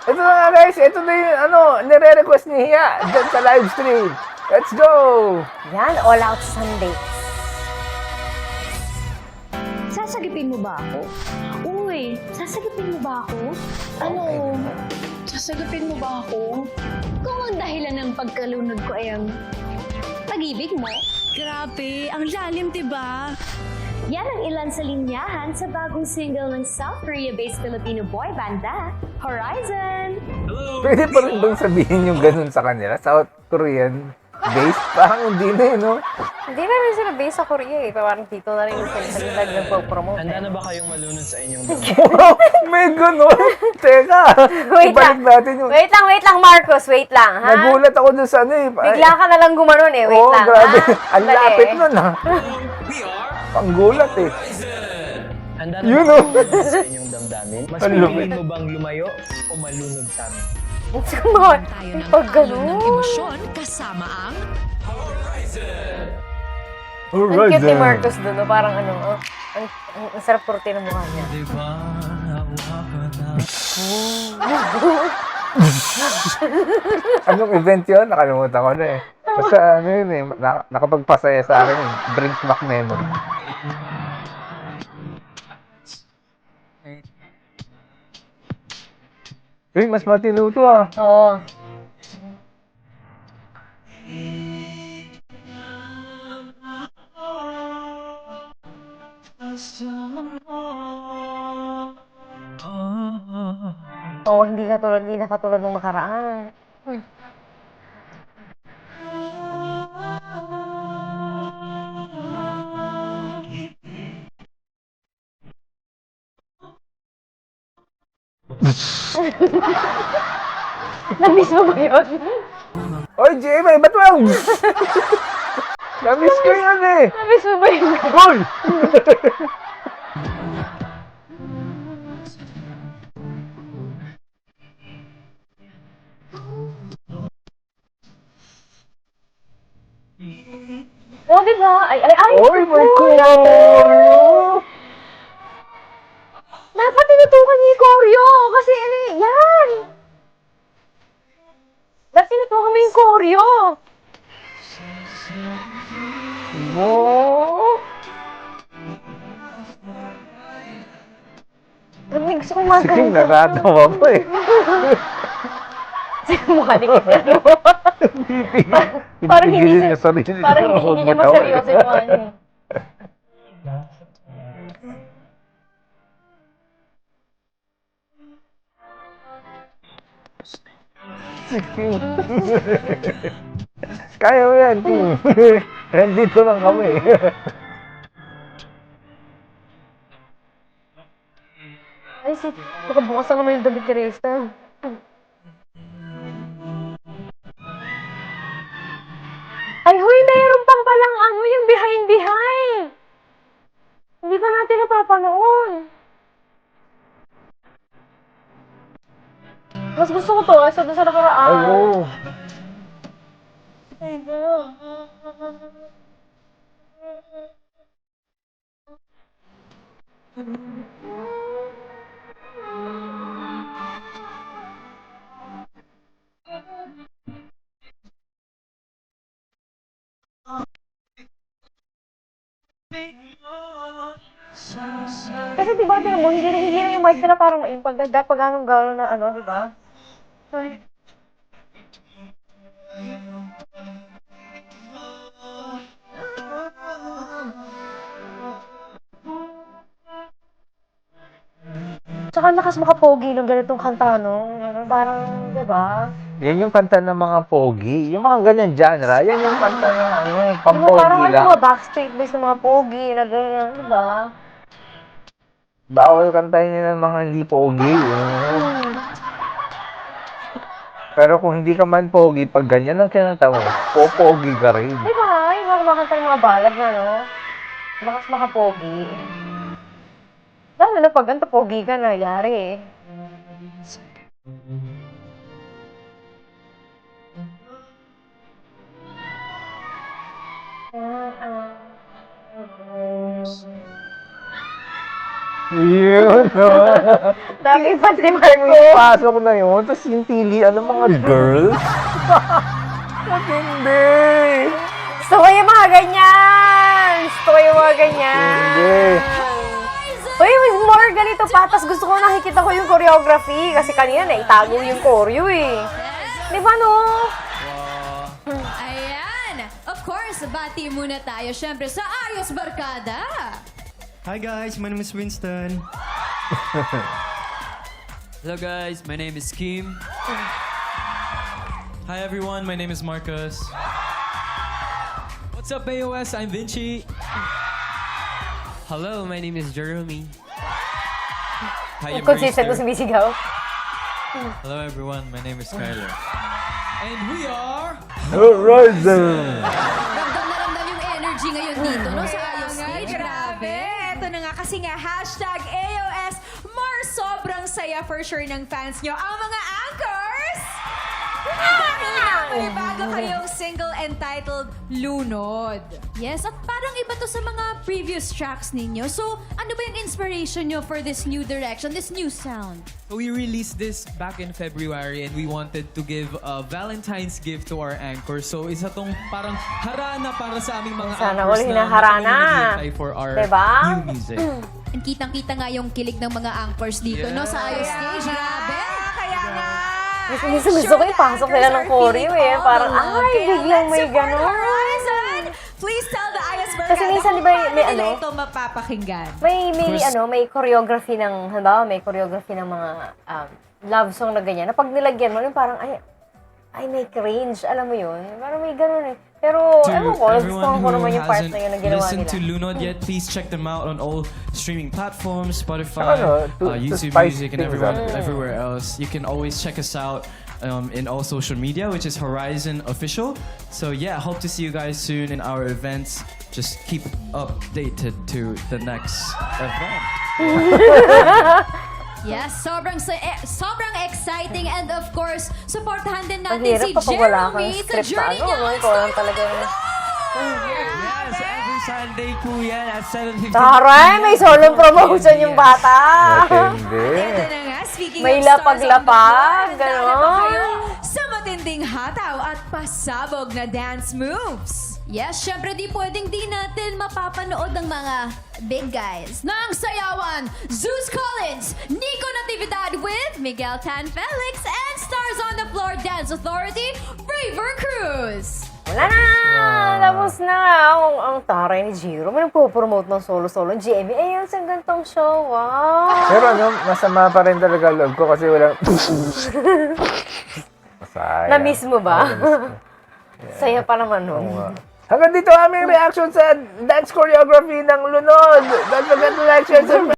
Ito na nga guys, ito na yung nire-request ni Hiya dyan sa live stream. Let's go! Yan, All Out Sunday. Sasagipin mo ba ako? Uy, sasagipin mo ba ako? Ano? Sasagipin mo ba ako? Kung ang dahilan ng pagkalunod ko ay ang pag-ibig mo? Grabe, ang lalim, diba? Yan ang ilan sa linyahan sa bagong single ng South Korea-based Filipino boy banda, Horizon! Pwede pa rin bang sabihin yung ganun sa kanila? South Korean based? Parang hindi na no? Hindi na rin sila based sa Korea eh. Parang dito na rin sila sa nila nagpo-promote. Handa na ba kayong malunod sa inyong May ganun! Teka! Wait ibalik lang. natin yung... Wait lang, Marcos. Wait lang, ha? Nagulat ako dun sa ano eh. Bigla ka na lang gumanon eh. Wait Oo, lang, grabe. ha? Ang Dali. lapit nun ha. Panggulat eh. Handa na Yun, ba oh. kayong malunod sa inyong damdamin? Mas Ang pipiliin lupit. mo bang lumayo o malunod sa amin? Sumon. Tayo ng Pag alon ng ganun. emosyon kasama ang Ang cute ni Marcos doon, no? Parang ano, ang sarap kurti ng mukha niya. Anong event yun? Nakalimutan ko na eh. Basta ano yun eh, nakapagpasaya sa akin eh. Brings back memory. Uy, mas matino to ah. Oo. Oo, hindi na katulad ng nakaraan. Namiss mo ba yun? Oy, JMA, ba't mo? Namiss ko yun eh. Namiss mo ba yun? Hoy! Oo, di ba? Ay! Oy, may choreo! Dapat tinutukan niyo yung choreo! Kasi ano yan! Dapat tinutukan mo yung choreo! Oh! Gusto kong mga Sige, nakatawa pa eh. Sige, mukha ni Kita. Parang hindi Pipigilin siya- niya sarili niya. Parang hindi niya Matawa eh. maseryoso yung mukha niya. Sige. Kaya mo yan. Nandito lang kami. Ay, baka bukas na naman yung damit ni Resta. Ay, huy, mayroon pang palang yung behind. Hindi pa natin napapanood. Mas gusto ko to, kaysa doon sa nakaraan. Ay, oo. Ay, girl. Kasi diba, tinan mo, hindi na yung mic na parang yung pag anong gano'n na ano, diba? Ay. Tsaka lakas makapogi ng ganitong kanta, no? Parang, diba? Yan yung kanta ng mga pogi. Yung mga ganyan genre. Yan yung kanta ng Diba, parang pampogi lang. mga Backstreet Boys ng mga pogi na ganyan, diba? Bawal kantahin nila ng mga hindi pogi. Pero kung hindi ka man pogi, pag ganyan ang kinanta mo, popogi ka rin. Diba? Yung mga kumakanta ng mga balad na, no? Lakas makapogi. Lalo na pag ganito, pogi ka na, yari eh. Yun, no? Dami pa si Marco. Pasok na yun, tapos yung pilian ng mga girls. Matindi. Gusto ko yung mga ganyan. Gusto ko yung mga ganyan. Hindi. Uy, mas more ganito pa. Tapos gusto ko nakikita ko yung choreography. Kasi kanina naitago yung choreo eh. Di ba no? Ayan! Of course, bati muna tayo syempre sa Ayos Barkada. Hi guys, my name is Winston. Hello guys, my name is Kim. Hi everyone, my name is Marcus. What's up AOS? I'm Vinci. Hello, my name is Jeremy. Hi, Ang consistent mo sumisigaw. Hello everyone, my name is Skyler. And we are... Horizon. Ramdam na ramdam yung energy ngayon dito, no? Sa Ayos Stage. Grabe! Ito na nga kasi nga, hashtag AOS, more sobrang saya for sure ng fans nyo. Ang mga anchors! May bago kayong single entitled Lunod. Yes, at parang iba to sa mga previous tracks ninyo. So, ano ba yung inspiration nyo for this new direction, this new sound? We released this back in February and we wanted to give a Valentine's gift to our anchors. So isa tong parang harana para sa aming mga Sana anchors all hinaharana. naghihintay for our Diba? new music. And kitang-kita nga yung kilig ng mga anchors dito, no? Sa Ayos Stage. Grabe! Kaya nga! Gusto ko ipasok nila ng choreo eh. Parang, ay, biglang may gano'n. Horizon! Please tell the Ayos Barkada Kasi minsan, di ba, may paano nila ano? ito mapapakinggan. May choreography ng, halimbawa, may choreography ng mga love song na ganyan. Na pag nilagyan mo, yung parang, ay, may cringe. Alam mo yun? Parang may gano'n eh. Pero, To ewan ko, gusto ko naman yung part hasn't na yun na ginawa listened to nila. Lunod yet, please check them out on all streaming platforms, Spotify, To YouTube spice Music, and things up. everywhere else. You can always check us out in all social media, which is Horizon Official. So yeah, hope to see you guys soon in our events. Just keep updated to the next event. Yes, sobrang exciting and of course, supportahan din Ang natin hirap si kapag wala kang Jeremy sa script na journey ano, niya. no? Ikaw lang talaga. Yes, every Sunday po yan at 7:15. Taray, may solo promotion yung bata. Matindi. Ito na nga, speaking May of stars on the lapag-lapag, board, handa na ba ganon? kayo sa matinding hataw at pasabog na dance moves? Yes, syempre di pwedeng di natin mapapanood ng mga big guys ng sayawan. Zeus Collins, Nico Natividad with Miguel Tan Felix, and Stars on the Floor Dance Authority, River Cruz. Wala na! Tapos na! Ang taray ni Jiro. May nagpo-promote ng solo-solo. Jamie, ayun sa gantong show. Wow! Pero ano, masama pa rin talaga loob ko kasi walang... Masaya. Na-miss mo ba? Na-miss ko. Saya pa naman Oo nun. nga. Hanggang dito aming reaction sa dance choreography ng Lunod. Don't forget to like, share, subscribe.